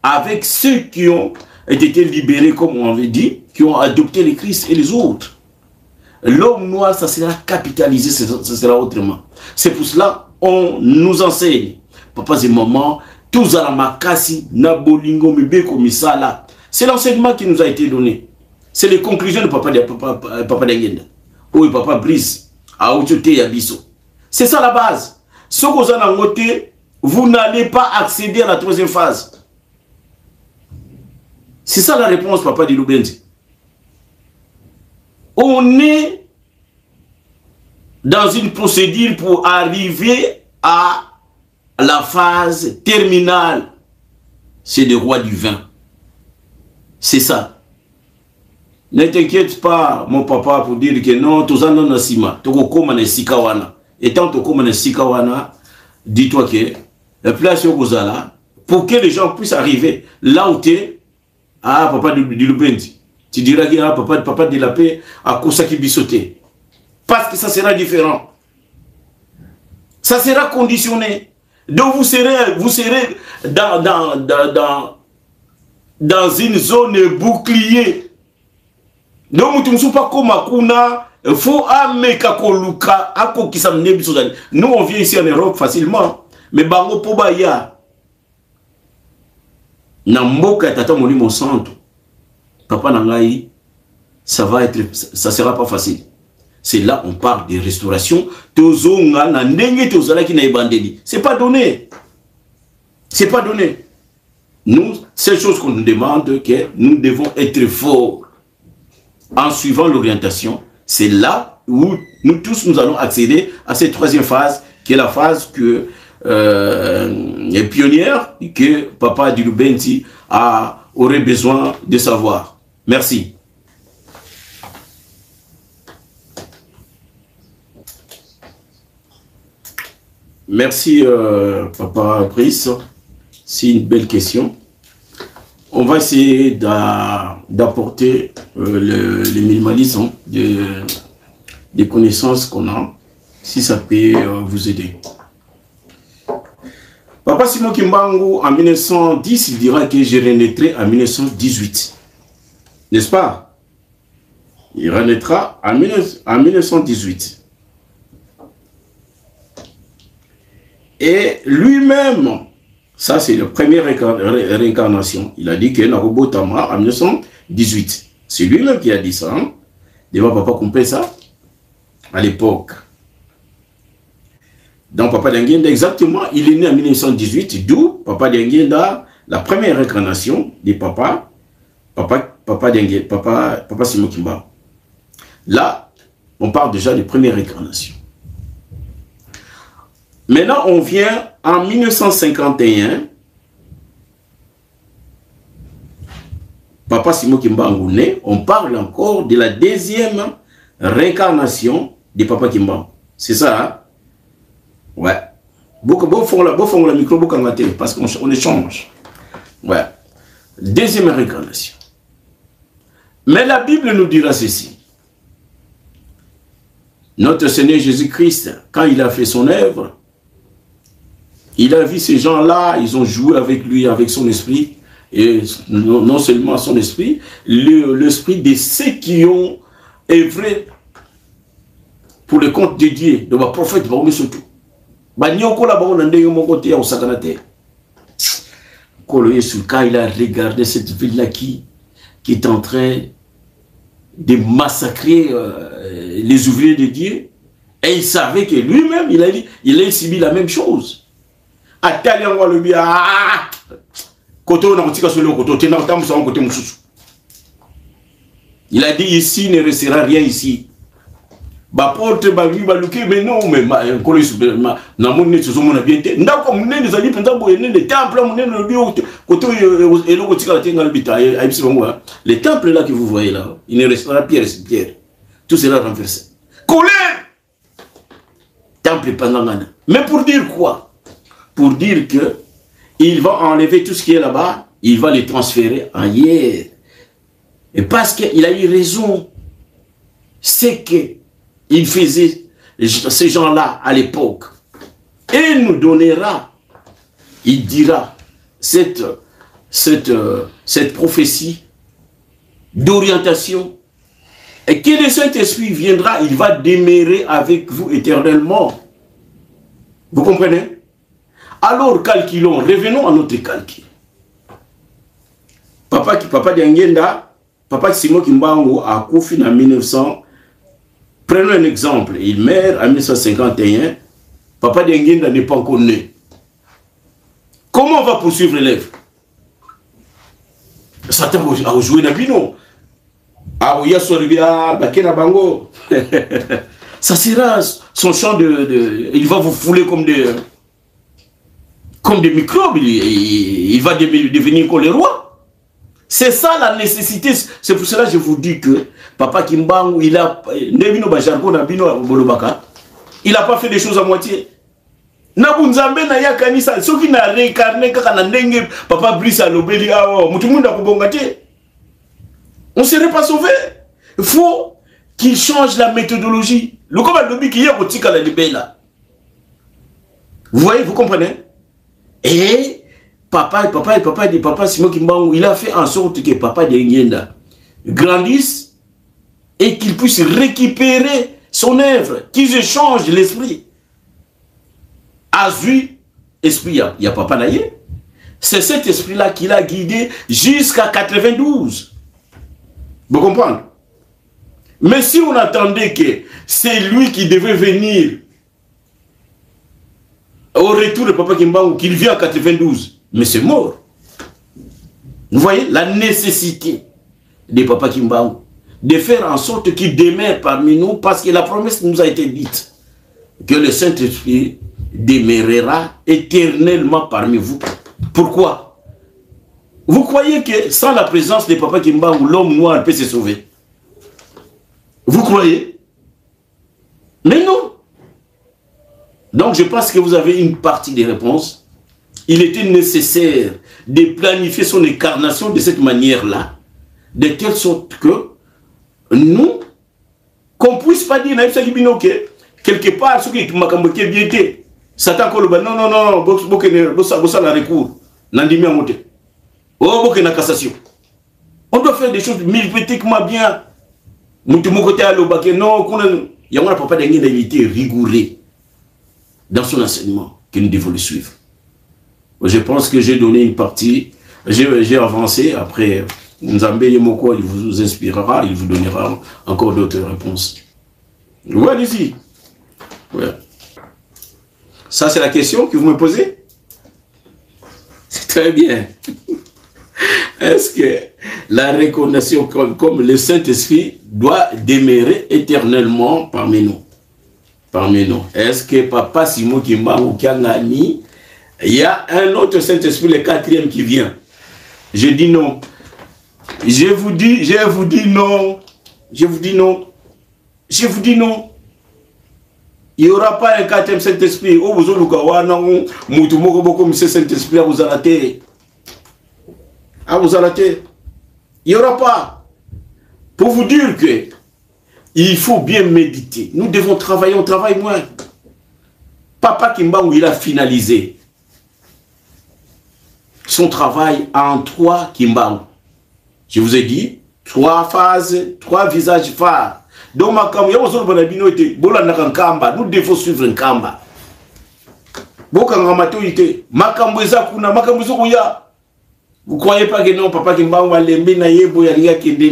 S1: avec ceux qui ont été libérés, comme on avait dit, qui ont adopté le Christ et les autres. L'homme noir, ça sera capitalisé, ça sera autrement. C'est pour cela on nous enseigne. Papa et maman, tous à la makasi, nabolingo, mebe comme ça là. C'est l'enseignement qui nous a été donné. C'est les conclusions de Papa Dengenda. Oui, Papa Brice, à Ochote Yabiso. C'est ça la base. Ce que vous en avez, vous n'allez pas accéder à la troisième phase. C'est ça la réponse, Papa Diloubendi. On est dans une procédure pour arriver à la phase terminale. C'est le roi du vin. C'est ça. Ne t'inquiète pas, mon papa, pour dire que non, tout ça non nasima. Toko na sikawana. Et tant que na sikawana, dis-toi que la place au Gozala, pour que les gens puissent arriver là où tu es, ah, papa de Lubendi. Tu diras que ah, papa de la paix à Kosaki Bissoté. Parce que ça sera différent. Ça sera conditionné. Donc vous serez dans une zone bouclier. Donc vous ne pas comme Akuna, il faut ameka koluka ako kisamne bisozali. Nous on vient ici en Europe facilement, mais bango pobaya. Na mboka tata moni mon centre. Papa nangai, ça sera pas facile. C'est là on parle de restauration. Tozonga na ndenge tozala ki na ebandeli. C'est pas donné. C'est pas donné. Nous, c'est chose qu'on nous demande, que nous devons être forts en suivant l'orientation. C'est là où nous tous nous allons accéder à cette troisième phase, qui est la phase que est pionnière, que Papa Diloubendi aurait besoin de savoir. Merci. Merci, Papa Brice. C'est une belle question. On va essayer d'apporter le minimalisme des connaissances qu'on a, si ça peut vous aider. Papa Simon Kimbangu, en 1910, il dira que je renaîtrai en 1918. N'est-ce pas? Il renaîtra en 1918. Et lui-même, ça c'est la première réincarnation. Il a dit que Narobotama en 1918. C'est lui-même qui a dit ça. Hein? Devant Papa compris ça à l'époque. Donc Papa Dengenda, exactement, il est né en 1918, d'où Papa Dengenda, la première réincarnation de Papa Simon Kimba. Là, on parle déjà de première réincarnation. Maintenant, on vient en 1951. Papa Simon Kimbangu né, on parle encore de la deuxième réincarnation de Papa Kimbangu. C'est ça, hein? Ouais. Beaucoup font la micro, beaucoup en télé, parce qu'on échange. Ouais. Deuxième réincarnation. Mais la Bible nous dira ceci. Notre Seigneur Jésus-Christ, quand il a fait son œuvre, il a vu ces gens-là, ils ont joué avec lui, avec son esprit, et non seulement son esprit, l'esprit de ceux qui ont œuvré pour le compte de Dieu, de ma prophète, surtout. Quand il a regardé cette ville-là qui est en train de massacrer les ouvriers de Dieu, et il savait que lui-même, il a subi la même chose. Il a dit ici ne restera rien ici. Mais non, mais les temples là que vous voyez là, il ne restera pierre sur pierre. Tout sera renversé. Colère! Temple Pangangana. Mais pour dire quoi? Pour dire que il va enlever tout ce qui est là-bas, il va les transférer ailleurs. Et parce qu'il a eu raison, c'est que il faisait ces gens-là à l'époque. Et il nous donnera, il dira, cette prophétie d'orientation. Et que le Saint-Esprit viendra, il va demeurer avec vous éternellement. Vous comprenez? Alors calculons, revenons à notre calcul. Papa Dengenda, Papa Simon Kimbangu a couffé en 1900. Prenons un exemple. Il meurt en 1951. Papa Denguinda n'est pas encore né. Comment on va poursuivre l'élève? Satan a joué dans Bino. Ah oui, Bango. Ça sera son champ il va vous fouler comme des microbes. Il va devenir comme les rois. C'est ça la nécessité. C'est pour cela que je vous dis que Papa Kimbangu, il n'a pas fait des choses à moitié. Nabunzambe na ya kanisa soki na réincarné kaka na ndenge Papa Brice alobeli awo mutumunda kubongate. On ne serait pas sauvé. Il faut qu'il change la méthodologie. Le combat de qui est au tika la libella. Vous voyez, vous comprenez? Et Papa Simon Kimbangu, il a fait en sorte que Papa Denguinda grandisse et qu'il puisse récupérer son œuvre, qu'il change l'esprit. Azui, esprit, il y a Papa Naye. C'est cet esprit-là qui l'a guidé jusqu'à 92. Vous comprenez? Mais si on attendait que c'est lui qui devait venir au retour de Papa Kimbangu, qu'il vient en 92, mais c'est mort. Vous voyez la nécessité de Papa Kimbangu de faire en sorte qu'il demeure parmi nous, parce que la promesse nous a été dite que le Saint-Esprit demeurera éternellement parmi vous. Pourquoi? Vous croyez que sans la présence de Papa Kimbangu, l'homme noir peut se sauver? Vous croyez? Mais non. Donc je pense que vous avez une partie des réponses. Il était nécessaire de planifier son incarnation de cette manière-là, de telle sorte que nous, qu'on ne puisse pas dire quelque part, ce qui est bien été. Satan Koloba, non, la recours. Nandimi Amote. Oh, na cassation. On doit faire des choses milipétiquement bien. Moutumokote Alobake, non, il y a un papa d'Engine, il était rigoureux dans son enseignement que nous devons le suivre. Je pense que j'ai donné une partie, j'ai avancé. Après, Nzambe Yemoko, il vous inspirera, il vous donnera encore d'autres réponses. Ouais, allez-y. Ouais. Ça, c'est la question que vous me posez? C'est très bien. Est-ce que la reconnaissance comme le Saint-Esprit doit demeurer éternellement parmi nous? Parmi nous. Est-ce que Papa Simon Kimbangu Kiangani, il y a un autre Saint-Esprit, le quatrième qui vient? Je dis non. Je vous dis non. Je vous dis non. Je vous dis non. Il n'y aura pas un quatrième Saint-Esprit. Oh, vous avez Saint-Esprit à vous arrêter. À vous arrêter. Il n'y aura pas. Pour vous dire que il faut bien méditer. Nous devons travailler, on travaille moins. Papa Kimbangu, il a finalisé son travail en 3 Kimbangu. Je vous ai dit, 3 phases, 3 visages phares. Donc, nous devons suivre un kamba. Vous croyez pas que non, Papa Kimbangu va l'aimer,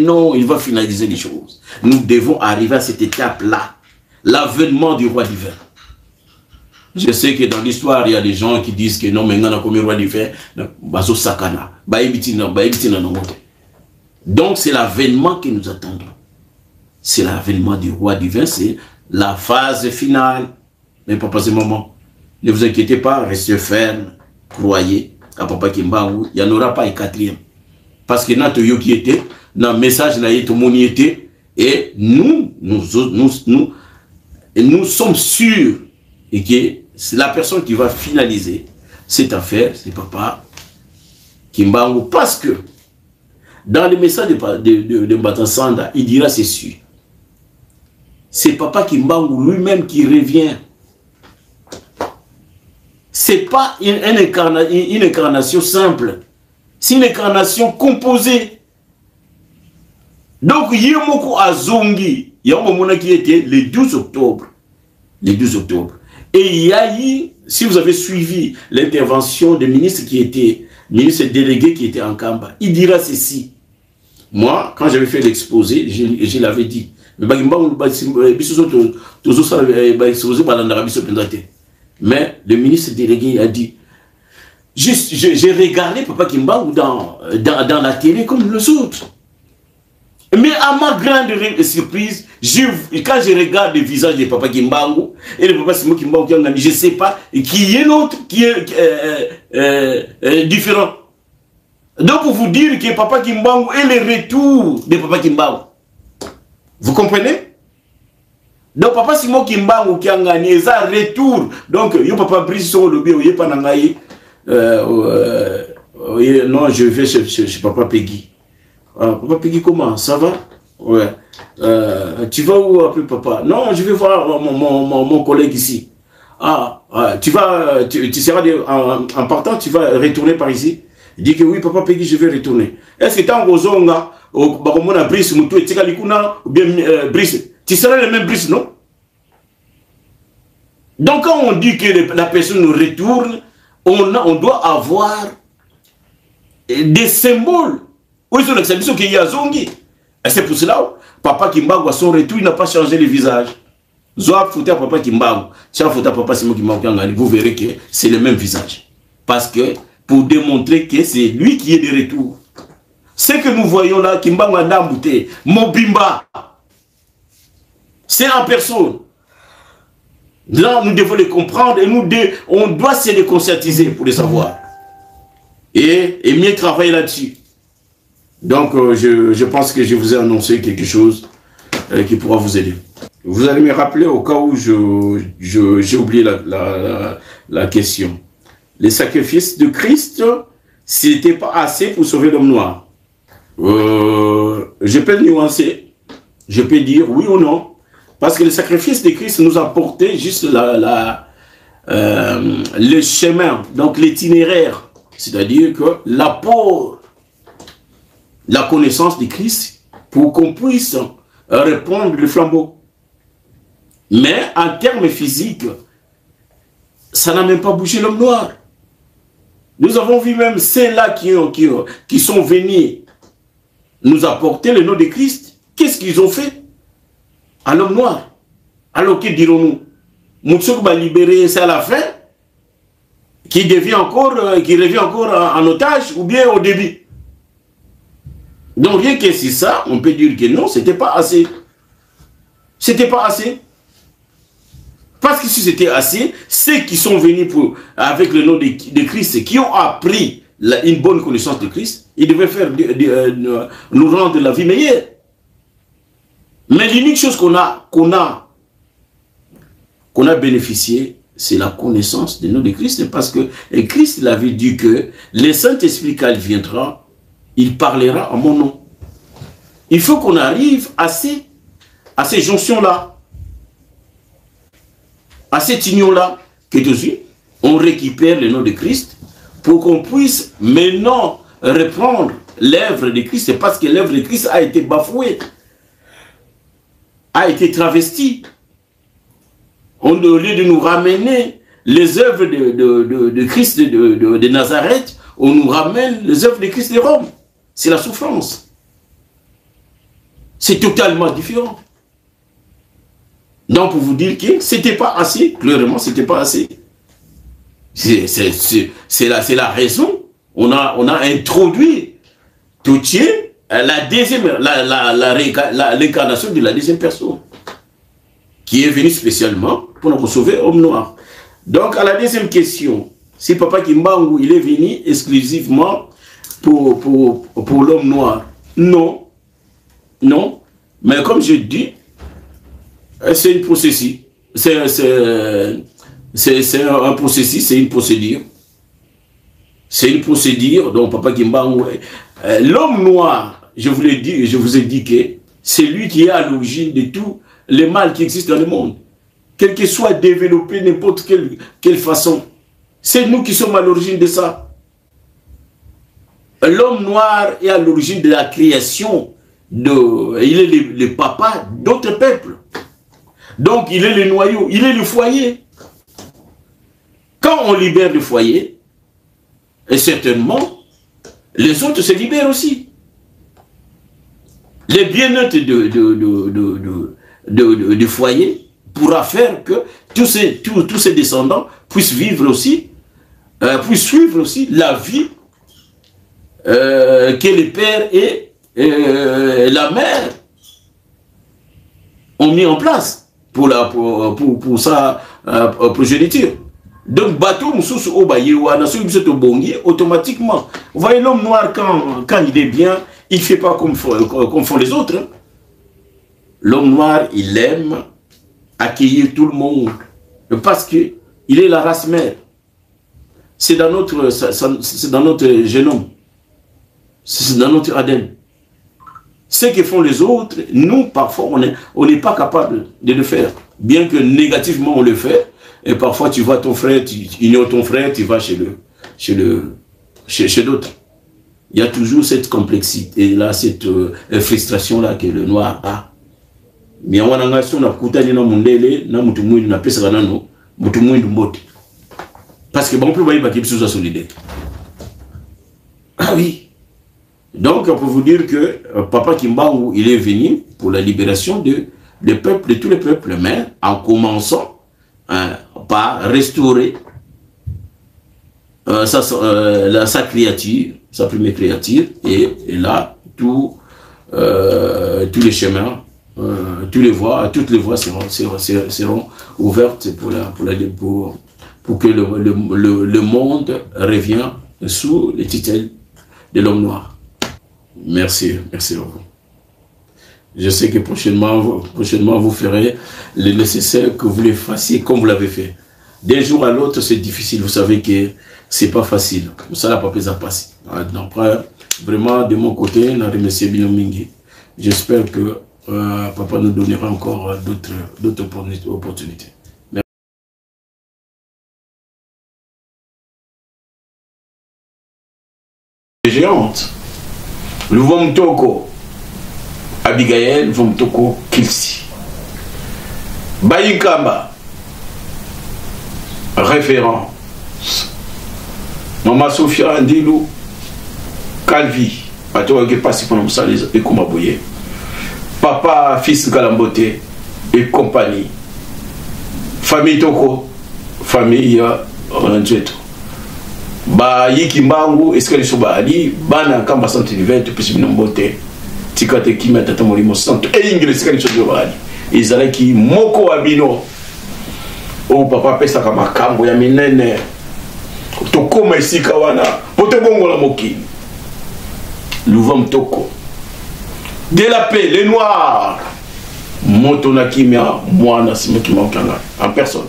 S1: non, il va finaliser les choses. Nous devons arriver à cette étape-là, l'avènement du roi divin. Je sais que dans l'histoire, il y a des gens qui disent que non, mais on a comme roi divin, bazo sakana, donc c'est l'avènement que nous attendons. C'est l'avènement du roi divin, c'est la phase finale. Mais papa, c'est maman, ne vous inquiétez pas, restez ferme, croyez à Papa Kimbangu, il n'y en aura pas un quatrième. Parce que notre yo qui était, dans le message, tout le monde y était, et nous sommes sûrs et que c'est la personne qui va finaliser cette affaire, c'est Papa Kimbangu. Parce que dans le message de Mbatansanda, il dira ceci. C'est Papa Kimbangu lui-même qui revient. C'est pas une incarnation simple. C'est une incarnation composée. Donc, Yemoko Azongi, Yamomona qui était le 12 octobre. Le 12 octobre. Et il y a eu, si vous avez suivi l'intervention des ministres qui étaient, ministre délégué qui était en Kamba, il dira ceci. Moi, quand j'avais fait l'exposé, je l'avais dit. Mais le ministre délégué a dit, j'ai regardé Papa Kimbangu dans la télé comme les autres. Mais à ma grande surprise, quand je regarde le visage de Papa Kimbangu et le Papa Simon Kimbangu, je ne sais pas qui est l'autre qui est différent. Donc pour vous dire que Papa Kimbangu est le retour de Papa Kimbangu. Vous comprenez? Donc Papa Simon Kimbangu qui a gagné ça retour. Donc yo Papa Brice sur le bio, il pas nangaï. Non, je vais chez Papa Peggy. Papa Peggy, comment? Ça va? Ouais. Tu vas où après Papa? Non, je vais voir mon collègue ici. Tu seras en partant, tu vas retourner par ici? Il dit que oui, Papa Peggy, je vais retourner. Est-ce que tant que Brice, ou bien Brice, tu seras le même Brice, non? Donc quand on dit que la personne nous retourne, on doit avoir des symboles. Oui, c'est l'exception qu'il y a Zongi. Et c'est pour cela, Papa Kimbangu, à son retour, il n'a pas changé le visage. Zoa fouta Papa Kimbangu, ça fouta Papa Simon Kimbangu, vous verrez que c'est le même visage. Parce que, pour démontrer que c'est lui qui est de retour. Ce que nous voyons là, Kimbangu a Ndambouté, Mobimba, c'est en personne. Là, nous devons le comprendre et on doit se les conscientiser pour le savoir. Et mieux travailler là-dessus. Donc, je pense que je vous ai annoncé quelque chose qui pourra vous aider. Vous allez me rappeler au cas où j'ai oublié la question. Les sacrifices de Christ, ce n'était pas assez pour sauver l'homme noir. Je peux le nuancer. Je peux dire oui ou non. Parce que le sacrifice de Christ nous a porté juste le chemin, donc l'itinéraire. C'est-à-dire que l'apport, la connaissance de Christ pour qu'on puisse répondre le flambeau. Mais en termes physiques, ça n'a même pas bougé l'homme noir. Nous avons vu même ceux-là qui sont venus nous apporter le nom de Christ. Qu'est-ce qu'ils ont fait à l'homme noir? Alors que dirons-nous? Moutsouk va libérer ça à la fin, qui revient encore en otage ou bien au début. Donc rien que c'est ça, on peut dire que non, c'était pas assez. C'était pas assez. Parce que si c'était assez, ceux qui sont venus avec le nom de Christ, qui ont appris une bonne connaissance de Christ, ils devaient nous rendre la vie meilleure. Mais l'unique chose qu'on a bénéficié, c'est la connaissance du nom de Christ, parce que Christ l'avait dit que le Saint-Esprit, quand il viendra, il parlera en mon nom. Il faut qu'on arrive à ces jonctions-là, à cette union-là, que tout de suite, on récupère le nom de Christ pour qu'on puisse maintenant reprendre l'œuvre de Christ, parce que l'œuvre de Christ a été bafouée, a été travestie. Au lieu de nous ramener les œuvres de Christ de Nazareth, on nous ramène les œuvres de Christ de Rome. C'est la souffrance. C'est totalement différent. Donc, pour vous dire que ce n'était pas assez, clairement, ce n'était pas assez. C'est la raison. On a introduit tout l'incarnation de la deuxième personne, qui est venue spécialement pour nous sauver homme noir. Donc, à la deuxième question, si Papa Kimbangu, il est venu exclusivement pour l'homme noir? Non. Non. Mais comme je dis, c'est une processus. C'est un processus, c'est une procédure. C'est une procédure dont Papa Kimbangu... L'homme noir, je vous ai dit que c'est lui qui est à l'origine de tout le mal qui existe dans le monde. Quel que soit développé n'importe quelle façon. C'est nous qui sommes à l'origine de ça. L'homme noir est à l'origine de la création. Il est le papa d'autres peuples. Donc il est le noyau, il est le foyer. Quand on libère le foyer, et certainement, les autres se libèrent aussi. le bien-être du foyer pourra faire que tous ces descendants puissent vivre aussi, puissent suivre aussi la vie que les pères et la mère ont mis en place pour sa progéniture. Donc, bateau Moussous Obayewa, automatiquement. Vous voyez, l'homme noir, quand il est bien, il ne fait pas comme font les autres. Hein. L'homme noir, il aime accueillir tout le monde parce qu'il est la race mère. C'est dans notre génome. C'est dans notre ADN. Ce que font les autres, nous, parfois, on n'est pas capable de le faire. Bien que négativement, on le fait. Et parfois, tu vois ton frère, tu ignores ton frère, tu vas chez d'autres. Il y a toujours cette complexité, là, cette frustration-là que le noir a. Mais on a parce que bon, plus solidaire. Ah oui. Donc, on peut vous dire que Papa Kimbangu, il est venu pour la libération de tous les peuples, mais en commençant par restaurer sa créature, sa première créature, et là, tous les chemins, toutes les voies seront ouvertes pour que le monde revienne sous les tutelles de l'homme noir. Merci à vous. Je sais que prochainement vous ferez le nécessaire que vous le fassiez comme vous l'avez fait. D'un jour à l'autre, c'est difficile. Vous savez que c'est pas facile. Ça n'a pas pu passer. Donc, vraiment, de mon côté, on a remercié Binomingi. J'espère que Papa nous donnera encore d'autres opportunités. Merci. Géante. Le Vomtoko. Abigail Vomtoko Kilsi. Bayikamba. Référence. Maman Sophia Andilou. Calvi. Atoa qui passe pour nous saluer et Kumabouye. Papa, fils Galambote et compagnie. Famille Toko. Famille Ranjeto. Ba yiki mbangu eskali soba ali bana kamba santi diverte pesi binombote tikate kimia tata molimo santo e ingile eskali soba ali izalaki moko abino o papa pesa kama kambo ya minene tokoma isika wana pote bongo la mokili Louvam Toko de la paix les noirs moto na kimia mwana simoki mokanga en personne.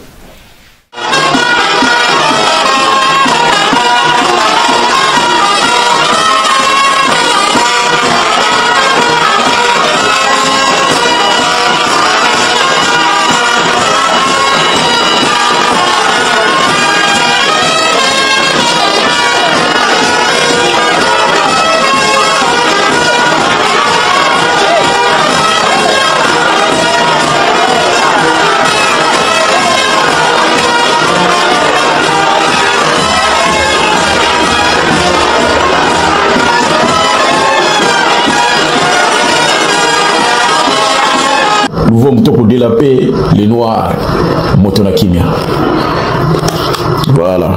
S3: Toko de la paix, les noirs, Motona Kimia. Voilà.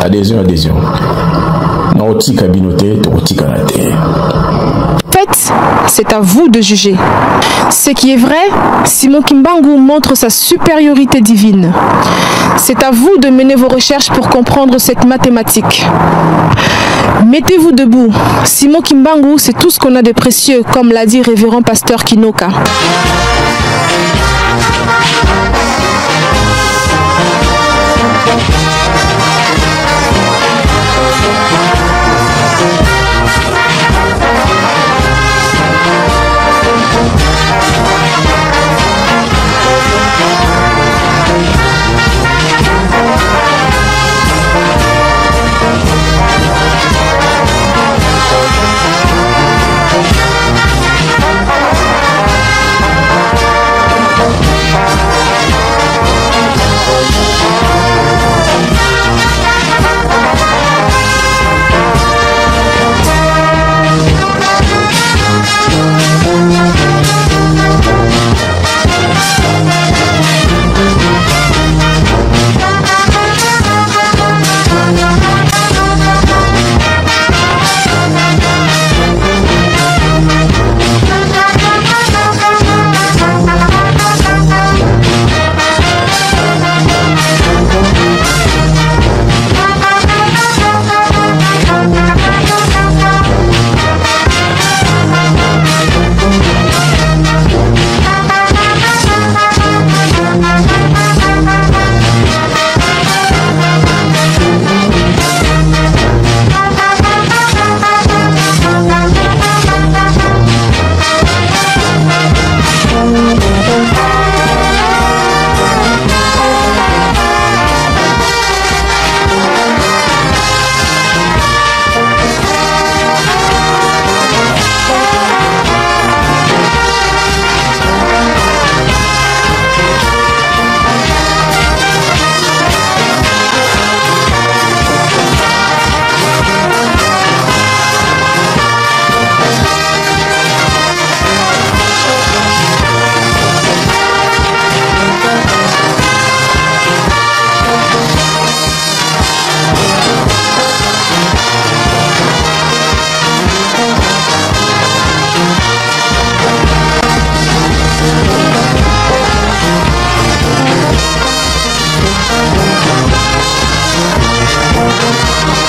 S3: Adhésion. Naoti kabinote, tokoti kanate.
S4: En fait, c'est à vous de juger. Ce qui est vrai, Simon Kimbangu montre sa supériorité divine. C'est à vous de mener vos recherches pour comprendre cette mathématique. Mettez-vous debout. Simon Kimbangu, c'est tout ce qu'on a de précieux, comme l'a dit révérend pasteur Kinoka.
S5: Thank you.